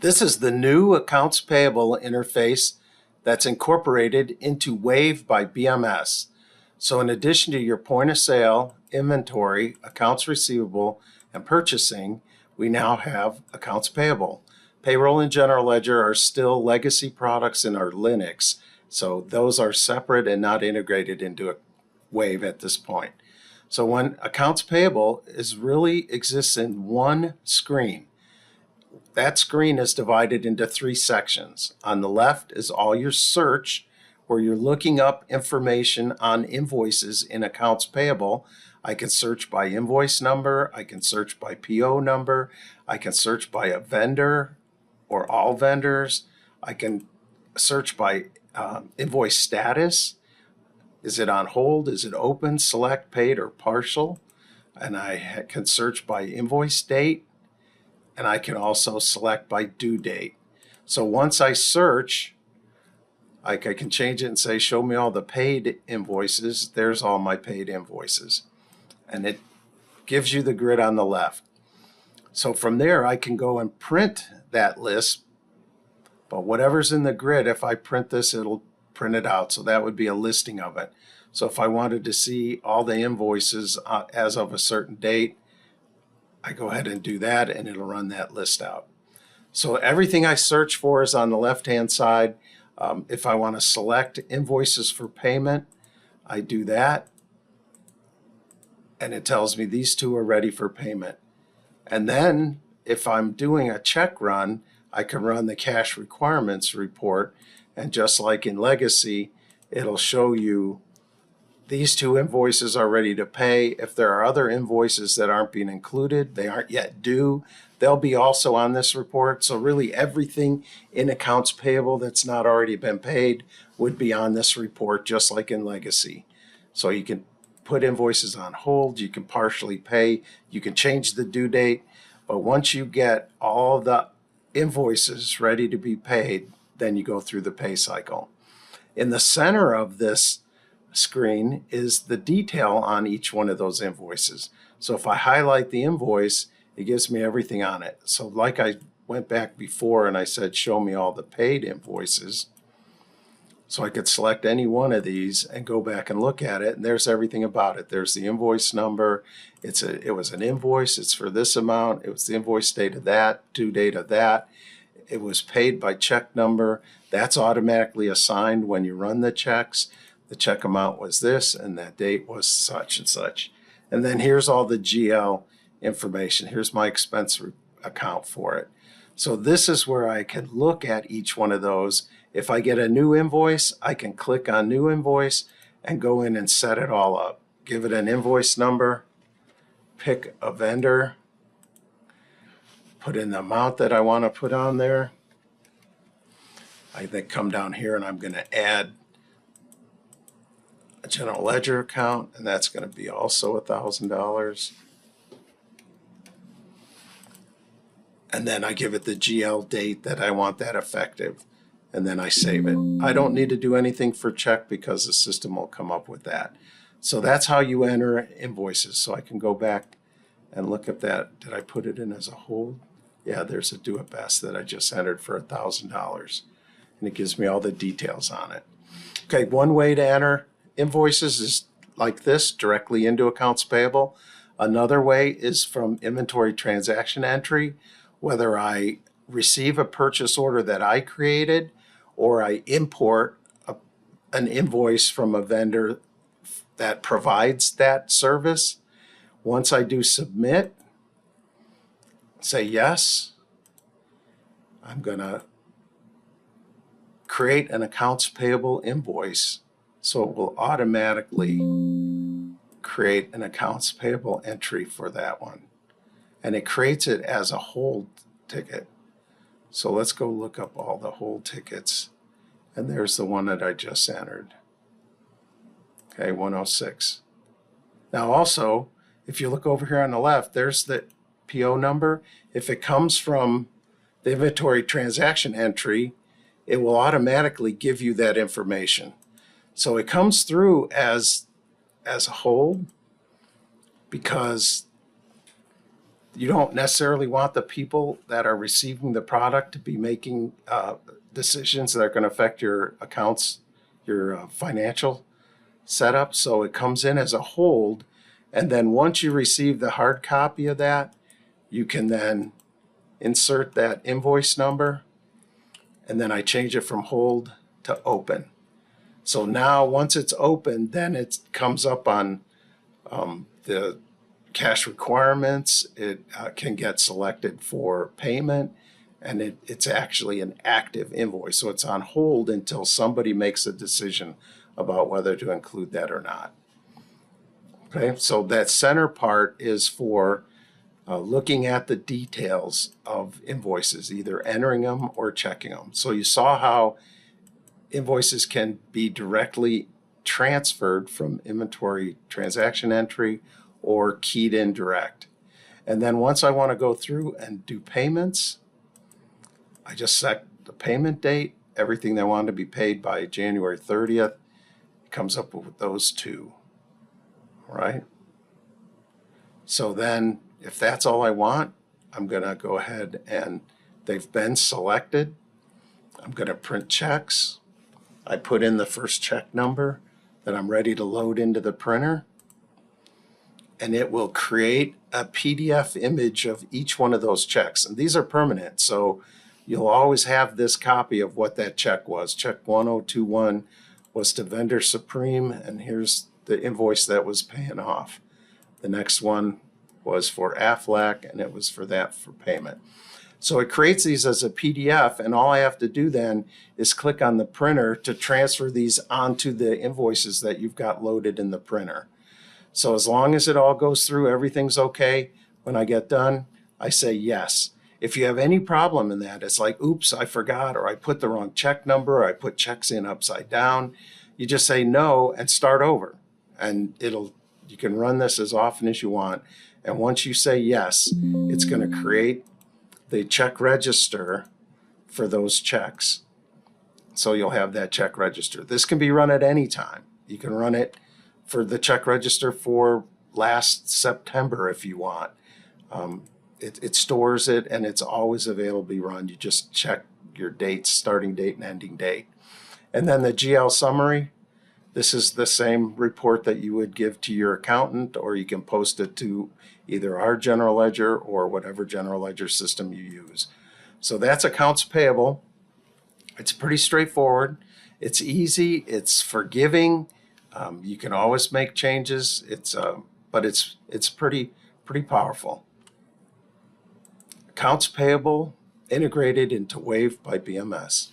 This is the new accounts payable interface that's incorporated into Wave by BMS. So in addition to your point of sale, inventory, accounts receivable, and purchasing, we now have accounts payable. Payroll and general ledger are still legacy products in our Linux, so those are separate and not integrated into a Wave at this point. So when accounts payable really exists in one screen. That screen is divided into three sections. On the left is all your search, where you're looking up information on invoices in accounts payable. I can search by invoice number, I can search by PO number, I can search by a vendor or all vendors, I can search by invoice status. Is it on hold? Is it open, select, paid, or partial? And I can search by invoice date, and I can also select by due date. So once I search, I can change it and say, show me all the paid invoices. There's all my paid invoices. And it gives you the grid on the left. So from there, I can go and print that list. But whatever's in the grid, if I print this, it'll print it out. So that would be a listing of it. So if I wanted to see all the invoices as of a certain date, I go ahead and do that, and it'll run that list out. So everything I search for is on the left-hand side. If I want to select invoices for payment, I do that, and it tells me these two are ready for payment. And then if I'm doing a check run, I can run the cash requirements report, and just like in Legacy, it'll show you these two invoices are ready to pay. If there are other invoices that aren't being included, they aren't yet due, they'll be also on this report. So really everything in accounts payable that's not already been paid would be on this report, just like in Legacy. So you can put invoices on hold, you can partially pay, you can change the due date, but once you get all the invoices ready to be paid, then you go through the pay cycle. In the center of this screen is the detail on each one of those invoices. So if I highlight the invoice, it gives me everything on it. So like I went back before and I said, show me all the paid invoices. So I could select any one of these and go back and look at it, and there's everything about it. There's the invoice number. It was an invoice. It's for this amount. It was the invoice date of that, due date of that. It was paid by check number. That's automatically assigned when you run the checks. The check amount was this, and that date was such and such. And then here's all the GL information. Here's my expense account for it. So this is where I can look at each one of those. If I get a new invoice, I can click on new invoice and go in and set it all up. Give it an invoice number, pick a vendor, put in the amount that I want to put on there. I then come down here and I'm going to add a general ledger account, and that's going to be also $1,000. And then I give it the GL date that I want that effective, and then I save it. I don't need to do anything for check because the system will come up with that. So that's how you enter invoices. So I can go back and look at that. Did I put it in as a hold? Yeah, there's a Do It Best that I just entered for $1,000, and it gives me all the details on it. Okay, one way to enter invoices is like this, directly into accounts payable. Another way is from inventory transaction entry, whether I receive a purchase order that I created or I import an invoice from a vendor that provides that service. Once I do submit, say yes, I'm going to create an accounts payable invoice. So it will automatically create an accounts payable entry for that one. And it creates it as a hold ticket. So let's go look up all the hold tickets. And there's the one that I just entered. Okay, 106. Now also, if you look over here on the left, there's the PO number. If it comes from the inventory transaction entry, it will automatically give you that information. So it comes through as a hold because You don't necessarily want the people that are receiving the product to be making decisions that are going to affect your accounts, your financial setup. So it comes in as a hold. And then once you receive the hard copy of that, you can then insert that invoice number. And then I change it from hold to open. So now once it's open, then it comes up on the cash requirements. It can get selected for payment, and it's actually an active invoice. So it's on hold until somebody makes a decision about whether to include that or not. Okay, so that center part is for looking at the details of invoices, either entering them or checking them. So you saw how invoices can be directly transferred from inventory transaction entry or keyed in direct. And then once I want to go through and do payments, I just set the payment date, everything that I want to be paid by January 30th. It comes up with those two, right? So then if that's all I want, I'm going to go ahead and they've been selected. I'm going to print checks. I put in the first check number that I'm ready to load into the printer, and it will create a PDF image of each one of those checks. And these are permanent, so you'll always have this copy of what that check was. Check 1021 was to Vendor Supreme, and here's the invoice that was paying off. The next one was for Aflac, and it was for that for payment. So it creates these as a PDF, and all I have to do then is click on the printer to transfer these onto the invoices that you've got loaded in the printer. So as long as it all goes through, everything's okay. When I get done, I say yes. If you have any problem in that, it's like, oops, I forgot, or I put the wrong check number, or I put checks in upside down, you just say no and start over. And you can run this as often as you want. And once you say yes, it's going to create the check register for those checks. So you'll have that check register. This can be run at any time. You can run it for the check register for last September if you want. It stores it, and it's always available to be run. You just check your dates, starting date and ending date. And then the GL summary, this is the same report that you would give to your accountant, or you can post it to either our general ledger or whatever general ledger system you use. So that's accounts payable. It's pretty straightforward. It's easy. It's forgiving. You can always make changes. But it's pretty powerful. Accounts payable integrated into Wave by BMS.